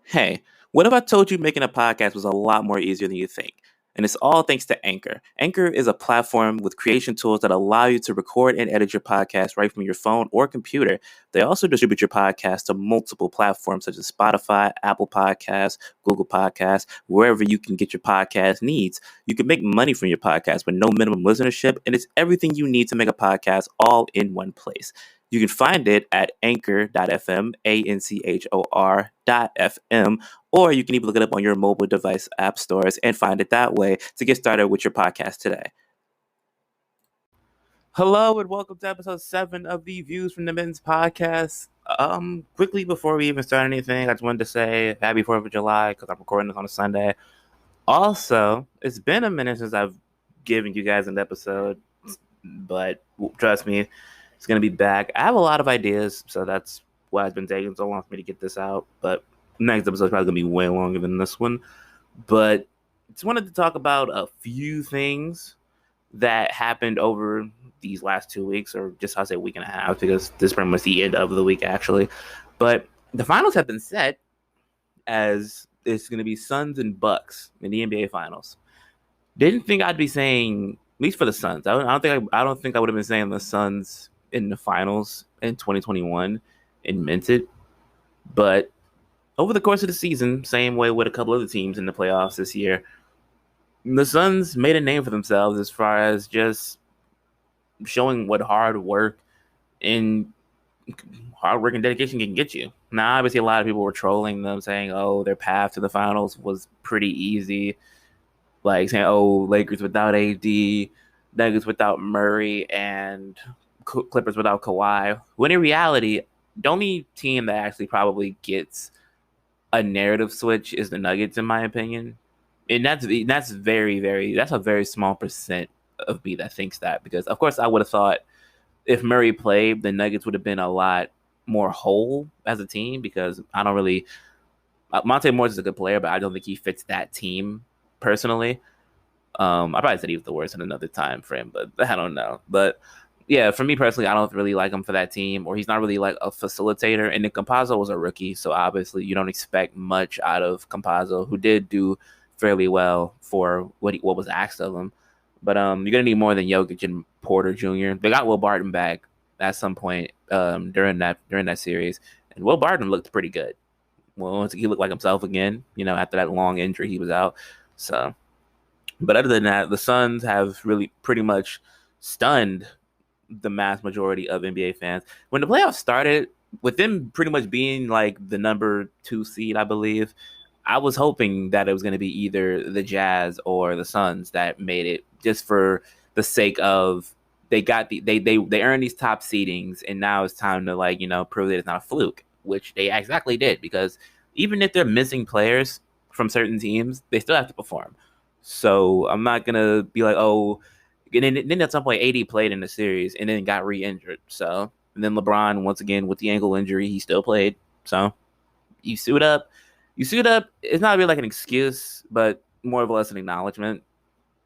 Hey, what if I told you making a podcast was a lot more easier than you think? And it's all thanks to Anchor. Anchor is a platform with creation tools that allow you to record and edit your podcast right from your phone or computer. They also distribute your podcast to multiple platforms such as Spotify, Apple Podcasts, Google Podcasts, wherever you can get your podcast needs. You can make money from your podcast with no minimum listenership, and it's everything you need to make a podcast all in one place. You can find it at anchor.fm, anchor.fm, or you can even look it up on your mobile device app stores and find it that way to get started with your podcast today. Hello and welcome to episode 7 of the Views from the Men's Podcast. Quickly before we even start anything, I just wanted to say happy 4th of July because I'm recording this on a Sunday. Also, it's been a minute since I've given you guys an episode, but trust me, it's going to be back. I have a lot of ideas, so that's why it's been taking so long for me to get this out. But next episode is probably going to be way longer than this one. But just wanted to talk about a few things that happened over these last 2 weeks, or just I'll say week and a half, because this is pretty much the end of the week, actually. But the finals have been set as it's going to be Suns and Bucks in the NBA Finals. Didn't think I'd be saying, at least for the Suns. I don't think I would have been saying the Suns in the finals in 2021 and meant it. But over the course of the season, same way with a couple other teams in the playoffs this year, the Suns made a name for themselves as far as just showing what hard work and dedication can get you. Now, obviously, a lot of people were trolling them, saying, oh, their path to the finals was pretty easy. Like saying, oh, Lakers without AD, Nuggets without Murray, and Clippers without Kawhi. When in reality, the only team that actually probably gets a narrative switch is the Nuggets, in my opinion. And that's a very small percent of me that thinks that, because of course I would have thought if Murray played, the Nuggets would have been a lot more whole as a team, because I don't really Monte Morris is a good player, but I don't think he fits that team personally. I probably said he was the worst in another time frame, but I don't know. But yeah, for me personally, I don't really like him for that team, or he's not really like a facilitator. And then Campazzo was a rookie, so obviously you don't expect much out of Campazzo, who did do fairly well for what was asked of him. But you're gonna need more than Jokic and Porter Jr. They got Will Barton back at some point during that series, and Will Barton looked pretty good. Well, he looked like himself again, after that long injury he was out. So, but other than that, the Suns have really pretty much stunned the mass majority of NBA fans. When the playoffs started, with them pretty much being like the number 2 seed, I believe, I was hoping that it was going to be either the Jazz or the Suns that made it, just for the sake of they earned these top seedings, and now it's time to prove that it's not a fluke, which they exactly did, because even if they're missing players from certain teams, they still have to perform. So I'm not gonna be like, oh. And then at some point, AD played in the series and then got re-injured. So, and then LeBron, once again, with the ankle injury, he still played. So, you suit up. It's not really like an excuse, but more of or less an acknowledgement.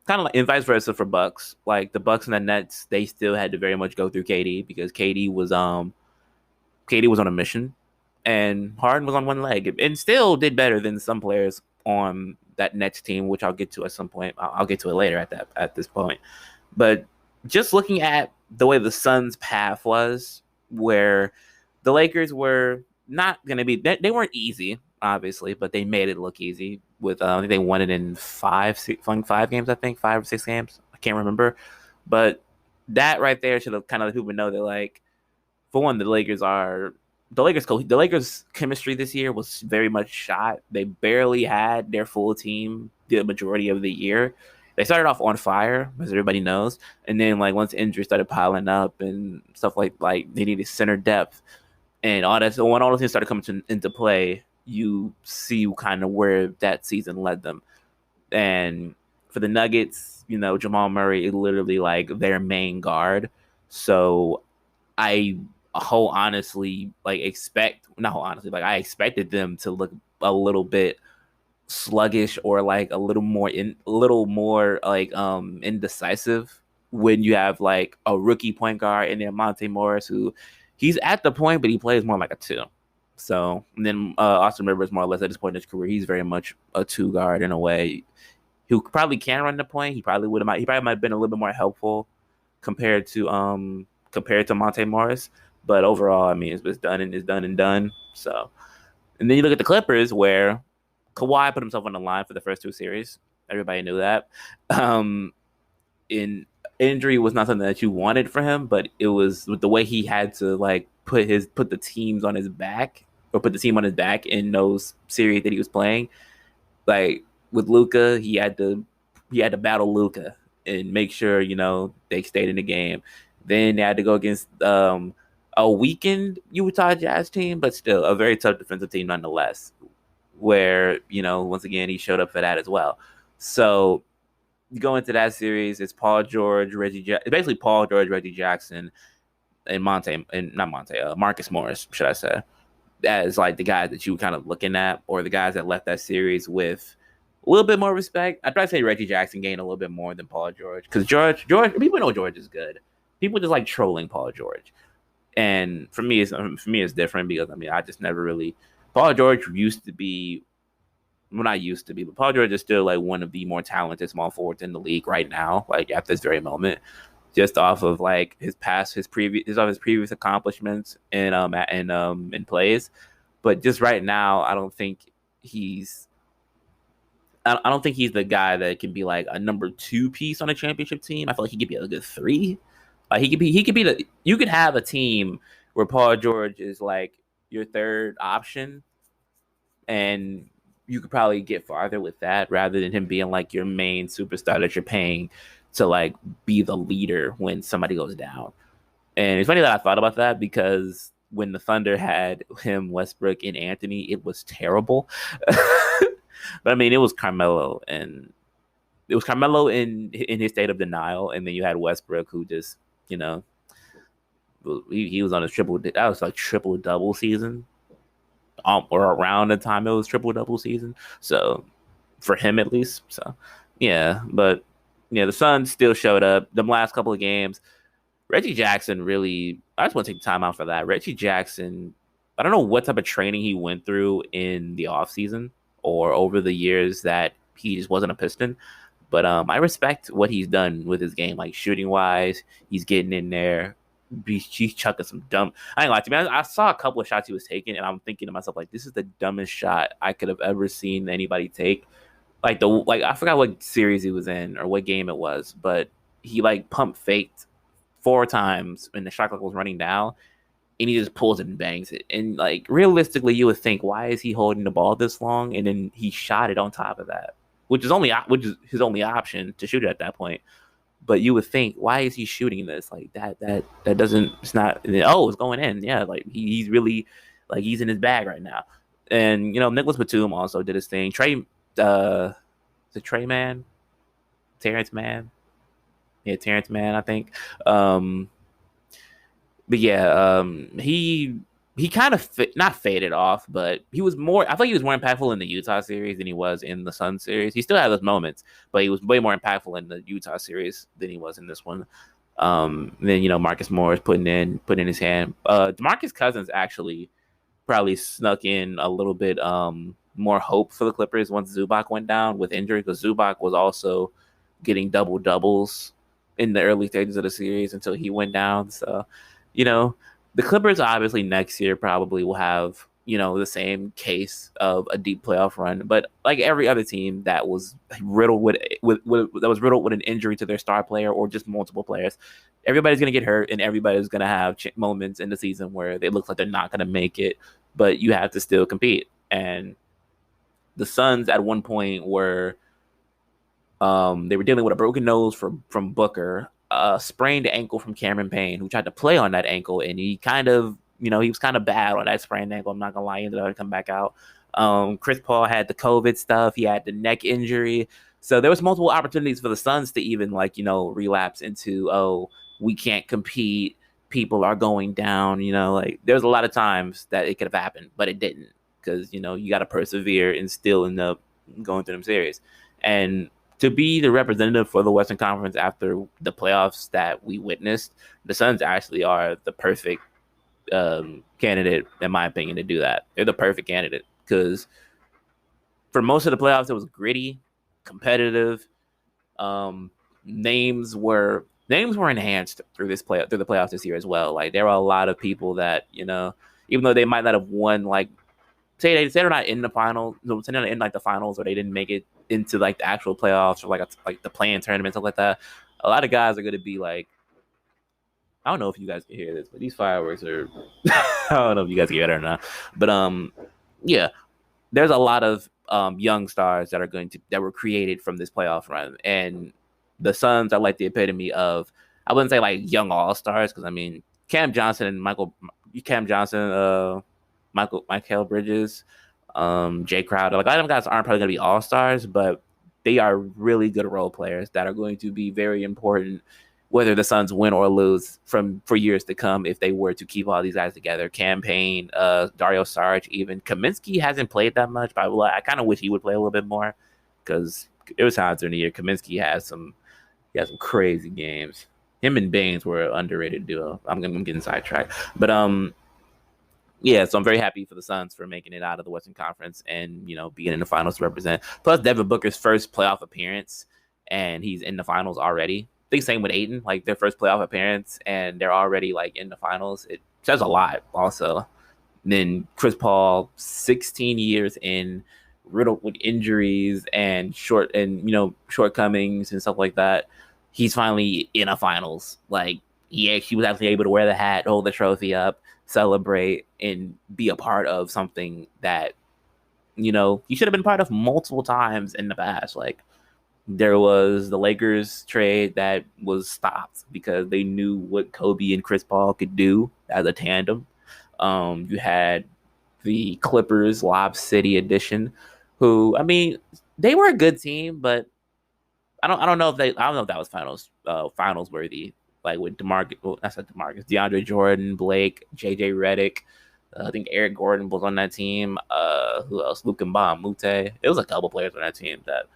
Kind of like, and vice versa for Bucks. Like the Bucks and the Nets, they still had to very much go through KD, because KD was on a mission, and Harden was on one leg, and still did better than some players on that Nets team, which I'll get to at some point. I'll get to it later at this point. But just looking at the way the Suns' path was, where the Lakers were not going to be, they weren't easy, obviously, but they made it look easy. With I think they won it in 5 games, I think 5 or 6 games. I can't remember, but that right there should have kind of let people know that, like, for one, the Lakers chemistry this year was very much shot. They barely had their full team the majority of the year. They started off on fire, as everybody knows, and then once injuries started piling up and stuff, like they needed center depth and all that. So when all those things started coming into play, you see kind of where that season led them. And for the Nuggets, Jamal Murray is literally like their main guard. So I I expected them to look a little bit sluggish, or a little more indecisive, when you have a rookie point guard and then Monte Morris, who he's at the point, but he plays more like a 2. So and then Austin Rivers, more or less at this point in his career, he's very much a two guard in a way. Who probably can run the point. He probably might have been a little bit more helpful compared to Monte Morris. But overall, I mean, it's done and it's done and done. So, and then you look at the Clippers, where Kawhi put himself on the line for the first two series. Everybody knew that. In injury was not something that you wanted for him, but it was with the way he had to like put the teams on his back or put the team on his back in those series that he was playing. Like with Luka, he had to battle Luka and make sure they stayed in the game. Then they had to go against a weakened Utah Jazz team, but still a very tough defensive team nonetheless. Where once again he showed up for that as well. So you go into that series, it's Paul George, basically Paul George, Reggie Jackson, and Marcus Morris, should I say, as like the guys that you were kind of looking at, or the guys that left that series with a little bit more respect. I'd probably say Reggie Jackson gained a little bit more than Paul George, because George, people know George is good. People just like trolling Paul George, and for me, it's different because I just never really. Paul George used to be. Well, not used to be, but Paul George is still like one of the more talented small forwards in the league right now, like at this very moment, just off of like his previous accomplishments in plays. But just right now, I don't think he's the guy that can be like a number 2 piece on a championship team. I feel like he could be a good 3. Like you could have a team where Paul George is like your third option, and you could probably get farther with that rather than him being like your main superstar that you're paying to like be the leader when somebody goes down. And it's funny that I thought about that because when the Thunder had him, Westbrook, and Anthony, it was terrible. But I mean, it was Carmelo in his state of denial, and then you had Westbrook who just he was on a triple double season. Or around the time it was triple double season, so for him at least. So yeah, but the Suns still showed up. The last couple of games, Reggie Jackson really. I just want to take time out for that. Reggie Jackson, I don't know what type of training he went through in the off season or over the years that he just wasn't a Piston. But I respect what he's done with his game, like shooting wise. He's getting in there. He's chucking some dumb. I ain't lie to me. I saw a couple of shots he was taking, and I'm thinking to myself, like, this is the dumbest shot I could have ever seen anybody take. Like I forgot what series he was in or what game it was, but he like pump faked 4 times when the shot clock was running down, and he just pulls it and bangs it. And like realistically, you would think, why is he holding the ball this long? And then he shot it on top of that, which is his only option to shoot it at that point. But you would think, why is he shooting this? Like that doesn't, it's not, it's going in. Yeah, like he's really, like he's in his bag right now. And, Nicholas Batum also did his thing. Terrence Mann? Yeah, Terrence Mann, I think. But yeah, he kind of not faded off, but he was more. I thought he was more impactful in the Utah series than he was in the Sun series. He still had those moments, but he was way more impactful in the Utah series than he was in this one. Then Marcus Morris putting in his hand. DeMarcus Cousins actually probably snuck in a little bit more hope for the Clippers once Zubac went down with injury, because Zubac was also getting double doubles in the early stages of the series until he went down. So, the Clippers obviously next year probably will have, the same case of a deep playoff run, but like every other team that was riddled with an injury to their star player or just multiple players, everybody's going to get hurt and everybody's going to have moments in the season where it looks like they're not going to make it, but you have to still compete. And the Suns at one point were they were dealing with a broken nose from Booker, a sprained ankle from Cameron Payne, who tried to play on that ankle, and he kind of, he was kind of bad on that sprained ankle. I'm not gonna lie, he ended up coming back out. Chris Paul had the COVID stuff. He had the neck injury. So there was multiple opportunities for the Suns to even relapse into, oh, we can't compete. People are going down. Like there's a lot of times that it could have happened, but it didn't, because you got to persevere and still end up going through them series. And to be the representative for the Western Conference after the playoffs that we witnessed, the Suns actually are the perfect candidate, in my opinion, to do that. They're the perfect candidate because for most of the playoffs, it was gritty, competitive. Um, names were enhanced through the playoffs this year as well. Like there were a lot of people that even though they might not have won, like say they're not in the final, say they're not in like the finals, or they didn't make it into like the actual playoffs or like the playing tournament, stuff like that. A lot of guys are going to be like, I don't know if you guys can hear this, but these fireworks are. I don't know if you guys can hear it or not, but yeah, there's a lot of young stars that were created from this playoff run, and the Suns are like the epitome of. I wouldn't say like young all stars because I mean Cam Johnson, Michael Bridges, Jay Crowder, like all them guys aren't probably gonna be all stars, but they are really good role players that are going to be very important whether the Suns win or lose for years to come if they were to keep all these guys together. Campaign, Dario Saric, even Kaminsky hasn't played that much, but I kind of wish he would play a little bit more because it was times during the year Kaminsky had some crazy games. Him and Baines were an underrated duo. I'm getting sidetracked, but yeah, so I'm very happy for the Suns for making it out of the Western Conference and being in the finals to represent. Plus, Devin Booker's first playoff appearance, and he's in the finals already. I think same with Ayton, like their first playoff appearance, and they're already like in the finals. It says a lot. Also, and then Chris Paul, 16 years in, riddled with injuries and shortcomings and stuff like that. He's finally in a finals. Like he was actually able to wear the hat, hold the trophy up, celebrate, and be a part of something that he should have been part of multiple times in the past. Like there was the Lakers trade that was stopped because they knew what Kobe and Chris Paul could do as a tandem. You had the Clippers Lob City edition, who I mean they were a good team, but I don't know if that was finals worthy. Like with DeMarcus, well, that's not DeMarcus, DeAndre Jordan, Blake, JJ Redick. I think Eric Gordon was on that team. Who else? Luke Mute. It was a couple players on that team that,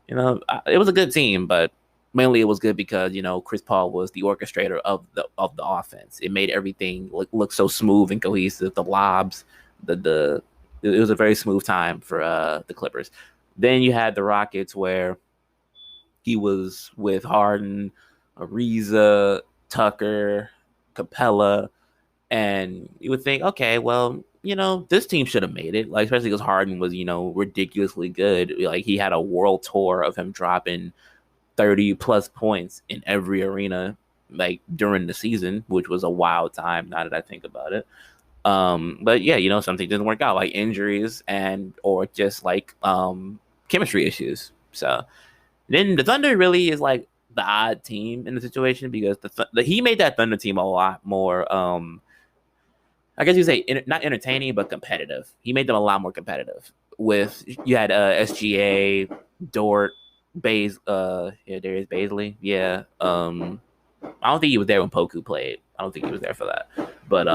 it was a good team, but mainly it was good because Chris Paul was the orchestrator of the offense. It made everything look so smooth and cohesive. The lobs, it was a very smooth time for the Clippers. Then you had the Rockets where he was with Harden, Ariza, Tucker, Capella, and you would think, okay, well, this team should have made it. Like especially because Harden was, ridiculously good. Like he had a world tour of him dropping 30 plus points in every arena, like during the season, which was a wild time. Now that I think about it. But yeah, something didn't work out, like injuries or just like chemistry issues. So then the Thunder really is like the odd team in the situation because he made that Thunder team a lot more. I guess you say not entertaining, but competitive. He made them a lot more competitive. You had SGA, Dort, Darius Baisley. Yeah. I don't think he was there when Poku played. I don't think he was there for that, but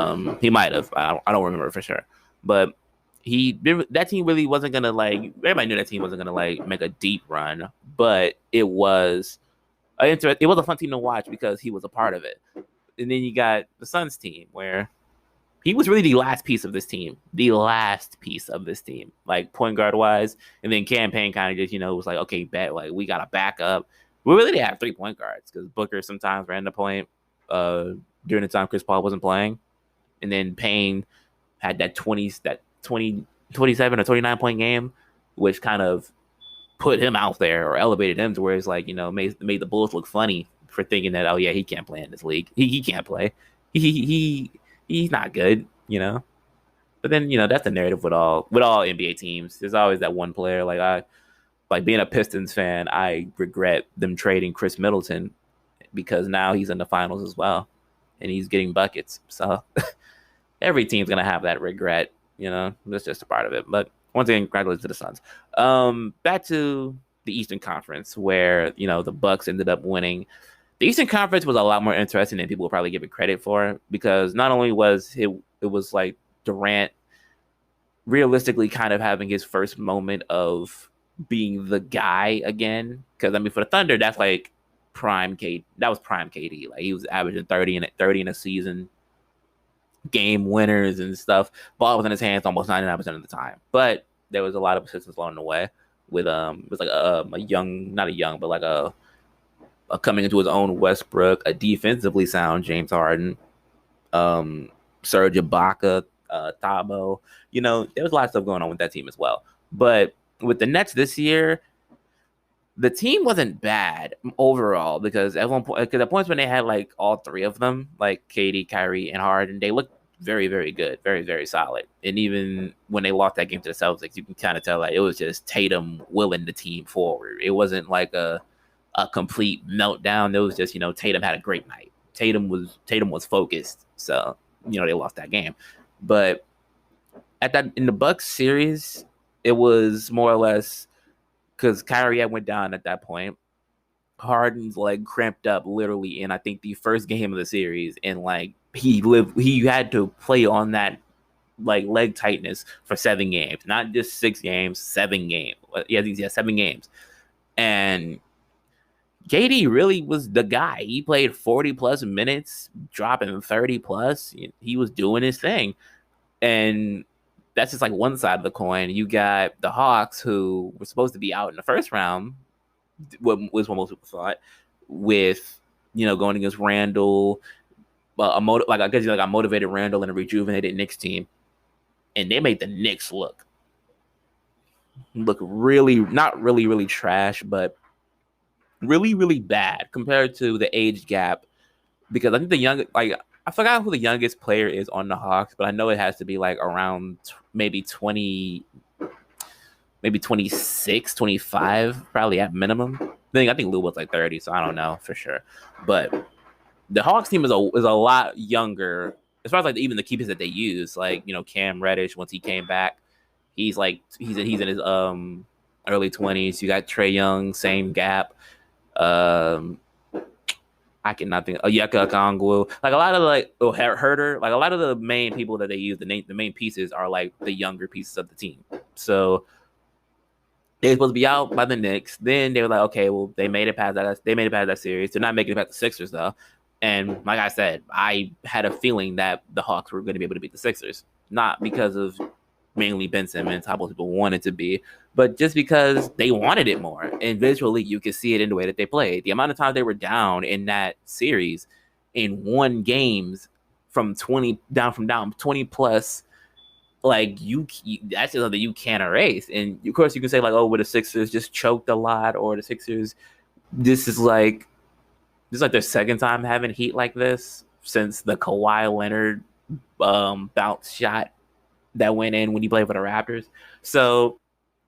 he might have. I don't remember for sure. But that team really wasn't gonna like. Everybody knew that team wasn't gonna like make a deep run, but it was it was a fun team to watch because he was a part of it. And then you got the Suns team where he was really the last piece of this team, like point guard wise. And then campaign kind of just, was like, okay, bet, like we got to back up. We really did have 3 point guards because Booker sometimes ran the point during the time Chris Paul wasn't playing. And then Payne had that 27 or 29 point game, which kind of put him out there or elevated him to where it's like, made the Bulls look funny for thinking that, oh yeah, he can't play in this league. He can't play. He's not good, But then, that's the narrative with all NBA teams. There's always that one player. Like being a Pistons fan, I regret them trading Chris Middleton because now he's in the finals as well, and he's getting buckets. So every team's gonna have that regret, That's just a part of it. But once again, congratulations to the Suns. Back to the Eastern Conference where the Bucks ended up winning. The Eastern Conference was a lot more interesting than people will probably give it credit for because not only was it was like Durant realistically kind of having his first moment of being the guy again. Because I mean, for the Thunder, that's like prime KD. That was prime KD. Like he was averaging 30 in a season, game winners and stuff. Ball was in his hands almost 99% of the time, but there was a lot of assistance along the way. With it was like a young, not a young, but like a coming into his own Westbrook, a defensively sound James Harden, um, Serge Ibaka, Thabo. There was a lot of stuff going on with that team as well. But with the Nets this year, the team wasn't bad overall because at points when they had like all three of them, like KD, Kyrie, and Harden, they looked very, very good, very, very solid. And even when they lost that game to the Celtics, you can kind of tell like it was just Tatum willing the team forward. It wasn't like a complete meltdown. It was just Tatum had a great night. Tatum was focused, so they lost that game. But in the Bucks series, it was more or less because Kyrie went down at that point. Harden's leg cramped up literally in I think the first game of the series, and like he had to play on that like leg tightness for 7 games, not just 6 games, 7 games. Yeah, 7 games. And KD really was the guy. He played 40 plus minutes, dropping 30 plus. He was doing his thing. And that's just like one side of the coin. You got the Hawks, who were supposed to be out in the first round, was what most people thought, with going against Randall, a motivated Randall and a rejuvenated Knicks team, and they made the Knicks look really not really trash, but really really bad compared to the age gap. Because I think I forgot who the youngest player is on the Hawks, but I know it has to be like around maybe 20, maybe 26, 25, probably at minimum. I think Lou was like 30, so I don't know for sure. But the Hawks team is a lot younger as far as like even the key pieces that they use. Like Cam Reddish, once he came back, he's in his early 20s. You got Trae Young, same gap. I cannot think. Onyeka Okongwu, like a lot of Herder, like a lot of the main people that they use, the main pieces are like the younger pieces of the team. So they were supposed to be out by the Knicks. Then they were like, okay, well they made it past that. They made it past that series. They're not making it past the Sixers though. And like I said, I had a feeling that the Hawks were going to be able to beat the Sixers, not because of mainly Ben Simmons, how most people wanted to be, but just because they wanted it more. And visually, you could see it in the way that they played. The amount of times they were down in that series in won games from 20 plus, like that's just something you can't erase. And of course, you can say like, oh, well, the Sixers just choked a lot, or the Sixers, this is like their second time having heat like this since the Kawhi Leonard bounce shot that went in when he played for the Raptors. So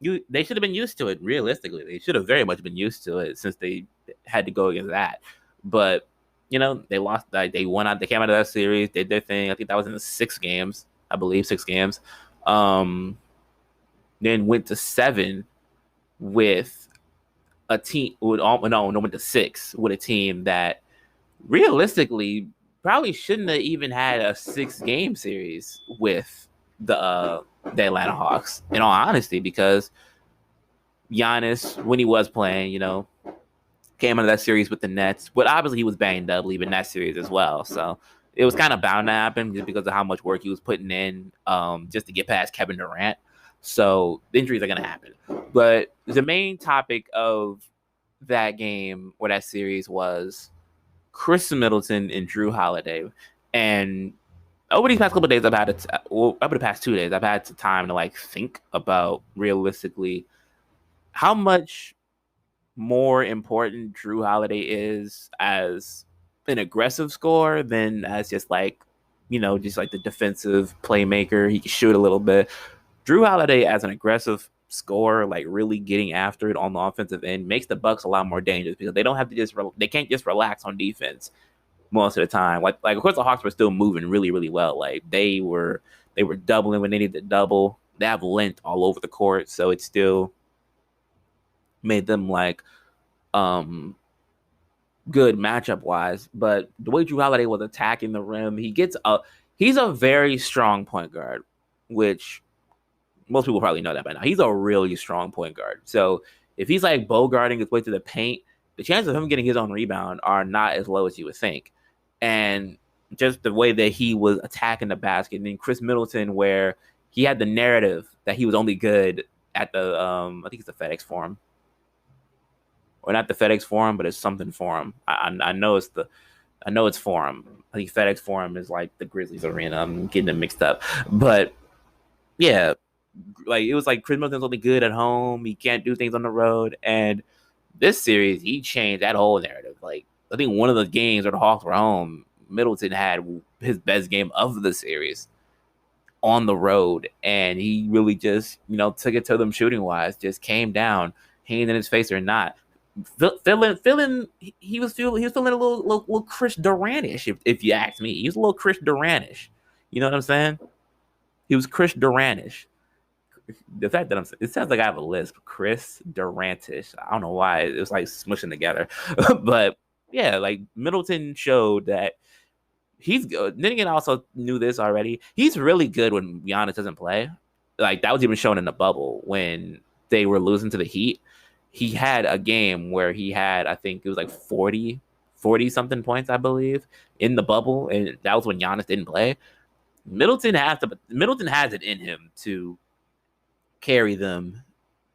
they should have been used to it. Realistically, they should have very much been used to it since they had to go against that. But they lost. They won out. They came out of that series. They did their thing. I think that was in the 6 games. I believe 6 games. Then went to 7 with a team. Went to 6 with a team that realistically probably shouldn't have even had a 6-game series with the Atlanta Hawks, in all honesty, because Giannis, when he was playing, came out of that series with the Nets, but obviously he was banged up leaving that series as well. So it was kind of bound to happen just because of how much work he was putting in just to get past Kevin Durant. So the injuries are going to happen. But the main topic of that game or that series was Chris Middleton and Drew Holiday. And over these past couple of days, over the past 2 days, I've had some time to like think about realistically how much more important Drew Holiday is as an aggressive scorer than as just like the defensive playmaker. He can shoot a little bit. Drew Holiday as an aggressive scorer, like really getting after it on the offensive end, makes the Bucks a lot more dangerous because they don't have to they can't just relax on defense most of the time. Like of course the Hawks were still moving really, really well. Like they were doubling when they needed to double. They have length all over the court, so it still made them like good matchup wise. But the way Drew Holiday was attacking the rim, he's a very strong point guard, which most people probably know that by now. He's a really strong point guard. So if he's like bogarting his way to the paint, the chances of him getting his own rebound are not as low as you would think. And just the way that he was attacking the basket. And then Chris Middleton, where he had the narrative that he was only good at the I think it's the FedEx Forum, or not the FedEx Forum, but it's something Forum. I know it's Forum. I think FedEx Forum is like the Grizzlies arena. I'm getting them mixed up, but yeah, like it was like Chris Middleton's only good at home. He can't do things on the road, and this series he changed that whole narrative. Like I think one of the games where the Hawks were home, Middleton had his best game of the series on the road, and he really just took it to them shooting wise. Just came down, hand in his face or not. Feeling he was feeling a little Chris Durant-ish, if you ask me. He was a little Chris Durant-ish. You know what I'm saying? He was Chris Durant-ish. The fact that it sounds like I have a lisp. Chris Durant-ish. I don't know why. It was like smushing together. But yeah, like Middleton showed that he's good. Then also knew this already. He's really good when Giannis doesn't play. Like that was even shown in the bubble when they were losing to the Heat. He had a game where he had, I think it was like 40 something points, I believe, in the bubble, and that was when Giannis didn't play. Middleton has it in him to carry them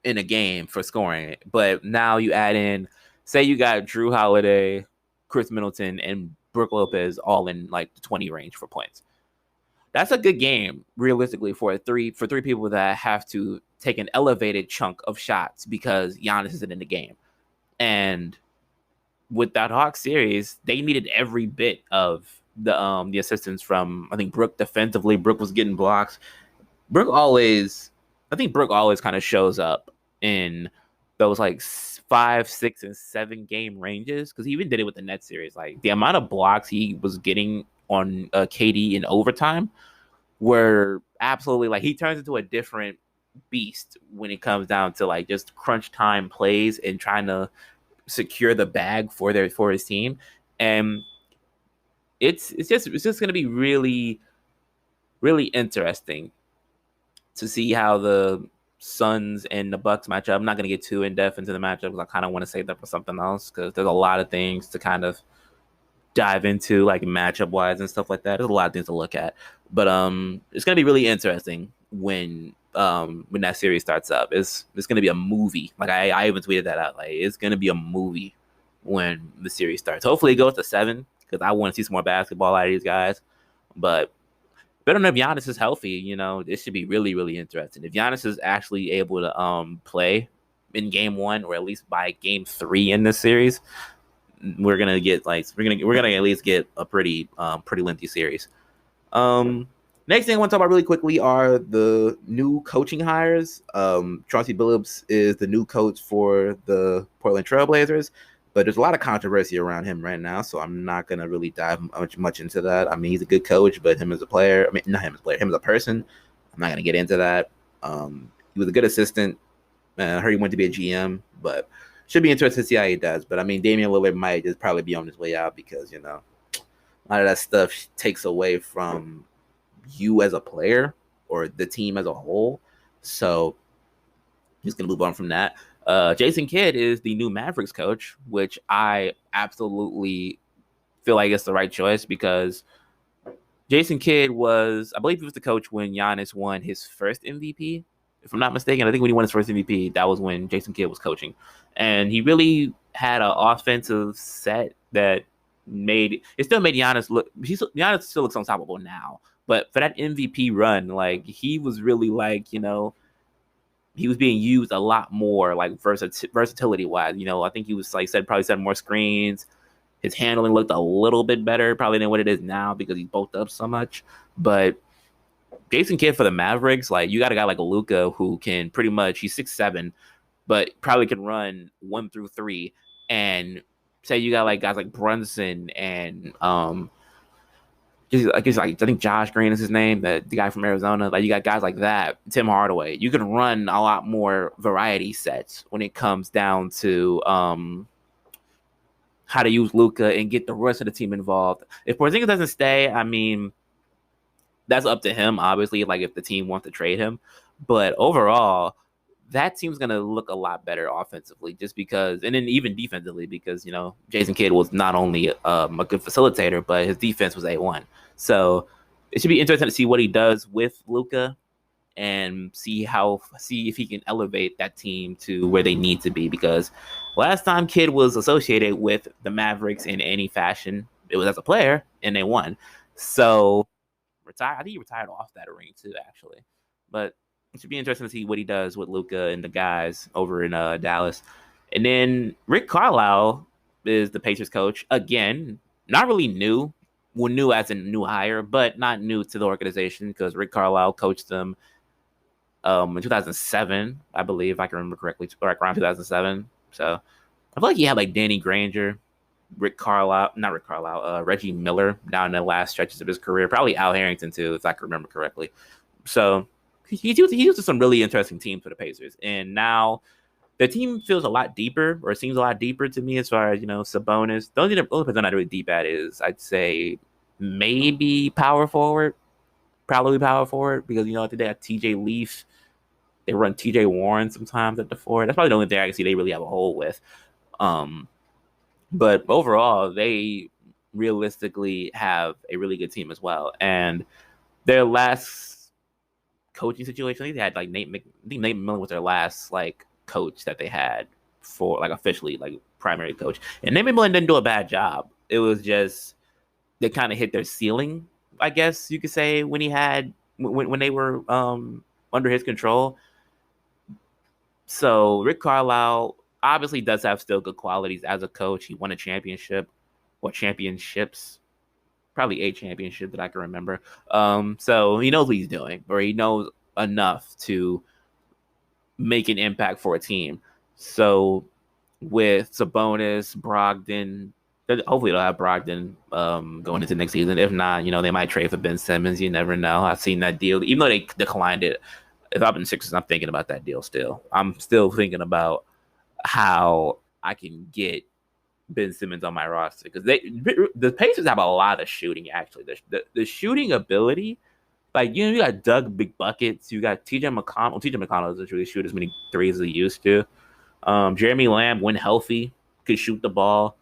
in a game for scoring. But now you add in, say you got Drew Holiday, Chris Middleton, and Brook Lopez all in like the 20 range for points. That's a good game, realistically, for three people that have to take an elevated chunk of shots because Giannis isn't in the game. And with that Hawks series, they needed every bit of the assistance from, I think, Brook defensively. Brook was getting blocks. Brook always kind of shows up in those like 5, 6, and 7 game ranges, because he even did it with the Nets series. Like the amount of blocks he was getting on KD in overtime were absolutely, like, he turns into a different beast when it comes down to like just crunch time plays and trying to secure the bag for his team. And it's just going to be really, really interesting to see how the Suns and the Bucks match up. I'm not going to get too in depth into the matchup because I kind of want to save that for something else, because there's a lot of things to kind of dive into, like matchup wise and stuff like that. There's a lot of things to look at, but it's going to be really interesting when that series starts up. It's going to be a movie. Like I even tweeted that out. Like it's going to be a movie when the series starts. Hopefully it goes to 7, because I want to see some more basketball out of these guys. But better than if Giannis is healthy, it should be really, really interesting. If Giannis is actually able to play in game 1 or at least by game 3 in this series, we're gonna at least get a pretty lengthy series. Next thing I want to talk about really quickly are the new coaching hires. Chauncey Billups is the new coach for the Portland Trailblazers, but there's a lot of controversy around him right now, so I'm not going to really dive much into that. I mean, he's a good coach, but him as a player, not him as a player, him as a person, I'm not going to get into that. He was a good assistant. I heard he went to be a GM, but should be interesting to see how he does. But, I mean, Damian Lillard might just probably be on his way out because, a lot of that stuff takes away from you as a player or the team as a whole. So he's going to move on from that. Jason Kidd is the new Mavericks coach, which I absolutely feel like it's the right choice, because Jason Kidd I believe he was the coach when Giannis won his first MVP. If I'm not mistaken, I think when he won his first MVP, that was when Jason Kidd was coaching. And he really had an offensive set that still made Giannis look, Giannis still looks unstoppable now. But for that MVP run, like, he was really like, he was being used a lot more, like versatility wise. I think he was probably set more screens. His handling looked a little bit better probably than what it is now because he's bulked up so much. But Jason Kidd for the Mavericks, like, you got a guy like Luka who can pretty much, he's 6'7", but probably can run 1 through 3. And say you got like guys like Brunson and I think Josh Green is his name, the guy from Arizona. Like, you got guys like that, Tim Hardaway. You can run a lot more variety sets when it comes down to how to use Luka and get the rest of the team involved. If Porzingis doesn't stay, I mean, that's up to him, obviously, like if the team wants to trade him. But overall, that team's going to look a lot better offensively just because, and then even defensively because, Jason Kidd was not only a good facilitator, but his defense was A1. So it should be interesting to see what he does with Luka and see if he can elevate that team to where they need to be, because last time Kidd was associated with the Mavericks in any fashion, it was as a player, and they won. So I think he retired off that ring too, actually. But it should be interesting to see what he does with Luka and the guys over in Dallas. And then Rick Carlisle is the Pacers coach. Again, not really new. Well, new as a new hire, but not new to the organization because Rick Carlisle coached them in 2007, I believe, if I can remember correctly, or around 2007. So I feel like he had like Danny Granger, Reggie Miller down in the last stretches of his career. Probably Al Harrington too, if I can remember correctly. So he used some really interesting teams for the Pacers, and now the team feels a lot deeper, or seems a lot deeper to me as far as Sabonis. The only person I'm not really deep at is I'd say maybe power forward, probably power forward because I think they have T.J. Leaf. They run T.J. Warren sometimes at the four. That's probably the only thing I can see they really have a hole with. But overall, they realistically have a really good team as well. And their last coaching situation, I think they had like Nate McMillan was their last like coach that they had for like officially like primary coach. And Nate McMillan didn't do a bad job. It was just they kind of hit their ceiling, I guess you could say, when they were under his control. So Rick Carlisle obviously does have still good qualities as a coach. He won a championship or championships, probably a championship that I can remember. So he knows what he's doing, or he knows enough to make an impact for a team. So with Sabonis, Brogdon, hopefully they'll have Brogdon going into next season. If not, they might trade for Ben Simmons. You never know. I've seen that deal, even though they declined it. If I'm in Sixers, I'm thinking about that deal still. I'm still thinking about how I can get Ben Simmons on my roster because the Pacers have a lot of shooting. Actually, the shooting ability, like you got Doug Big Buckets, you got TJ McConnell. Well, TJ McConnell doesn't really shoot as many threes as he used to. Jeremy Lamb, when healthy, could shoot the ball.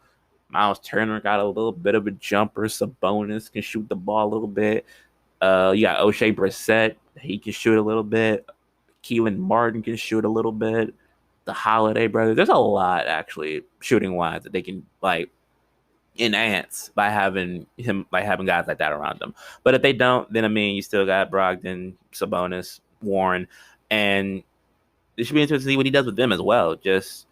Miles Turner got a little bit of a jumper. Sabonis can shoot the ball a little bit. You got O'Shea Brissett. He can shoot a little bit. Keelan Martin can shoot a little bit. The Holiday brothers. There's a lot, actually, shooting-wise, that they can, like, enhance by having guys like that around them. But if they don't, then, you still got Brogdon, Sabonis, Warren, and it should be interesting to see what he does with them as well. Just,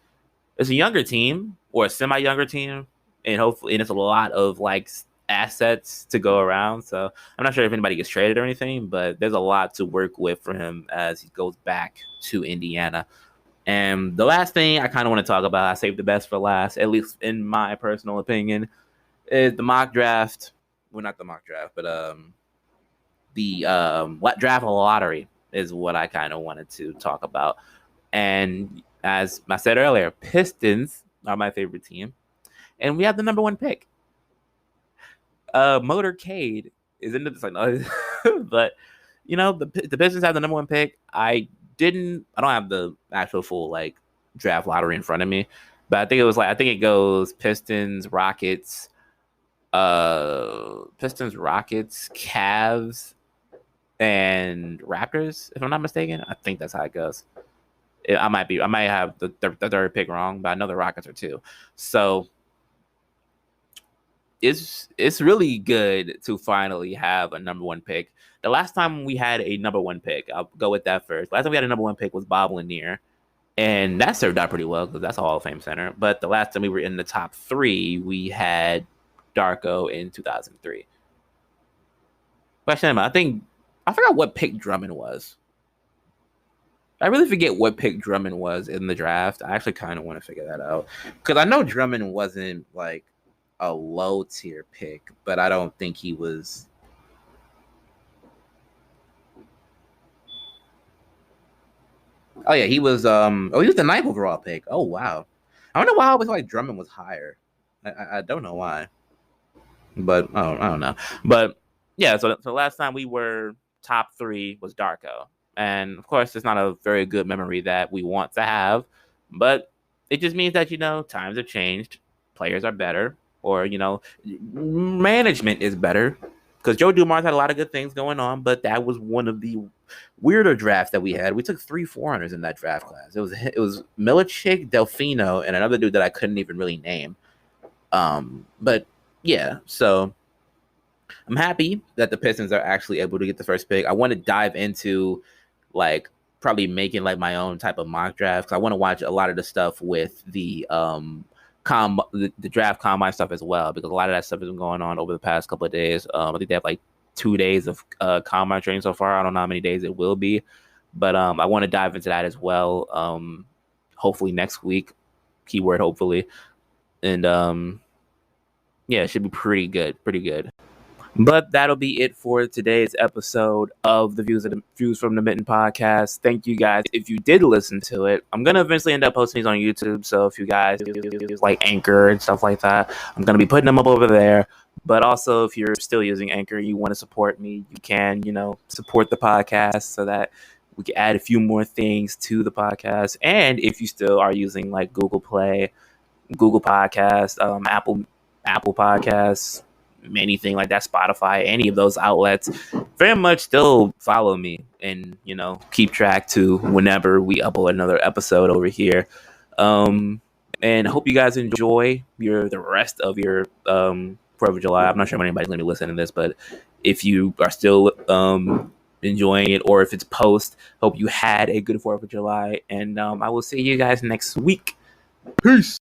it's a younger team, or a semi-younger team, and hopefully, and it's a lot of, like, assets to go around. So I'm not sure if anybody gets traded or anything, but there's a lot to work with for him as he goes back to Indiana. And the last thing I kind of want to talk about, I saved the best for last, at least in my personal opinion, is the mock draft. Well, not the mock draft, but the draft lottery is what I kind of wanted to talk about. And as I said earlier, Pistons are my favorite team, and we have the number one pick. Motorcade is into this, but the Pistons have the number one pick. I don't have the actual full like draft lottery in front of me, but I think it goes Pistons, Rockets, Cavs, and Raptors, if I'm not mistaken. I think that's how it goes. I might have the third pick wrong, but I know the Rockets are too. So it's really good to finally have a number one pick. The last time we had a number one pick, I'll go with that first. Last time we had a number one pick was Bob Lanier, and that served out pretty well because that's a Hall of Fame center. But the last time we were in the top three, we had Darko in 2003. Question: I forgot what pick Drummond was. I really forget what pick Drummond was in the draft. I actually kind of want to figure that out because I know Drummond wasn't like a low tier pick, but I don't think he was. Oh yeah, he was. He was the 9th overall pick. Oh wow, I don't know why I always like Drummond was higher. I don't know why, but I don't know. But yeah, so last time we were top three was Darko, And of course, it's not a very good memory that we want to have, but it just means that, times have changed. Players are better, or, management is better. Because Joe Dumars had a lot of good things going on, but that was one of the weirder drafts that we had. We took 3 foreigners in that draft class. It was Milicic, Delfino, and another dude that I couldn't even really name. But yeah, so I'm happy that the Pistons are actually able to get the first pick. I want to dive into like probably making like my own type of mock draft, because I want to watch a lot of the stuff with the the draft combine stuff as well, because a lot of that stuff has been going on over the past couple of days. I think they have like 2 days of combine training so far. I don't know how many days it will be, but I want to dive into that as well. Hopefully next week, keyword hopefully, and yeah, it should be pretty good, pretty good. But that'll be it for today's episode of the Views from the Mitten podcast. Thank you guys if you did listen to it. I'm gonna eventually end up posting these on YouTube, so if you guys use like Anchor and stuff like that, I'm gonna be putting them up over there. But also, if you're still using Anchor, you want to support me, you can, support the podcast so that we can add a few more things to the podcast. And if you still are using like Google Play, Google Podcast, Apple Podcasts, anything like that, Spotify, any of those outlets, very much still follow me and, keep track to whenever we upload another episode over here. And hope you guys enjoy the rest of your 4th of July. I'm not sure if anybody's going to be listening to this, but if you are still enjoying it, or if it's post, hope you had a good 4th of July. And I will see you guys next week. Peace.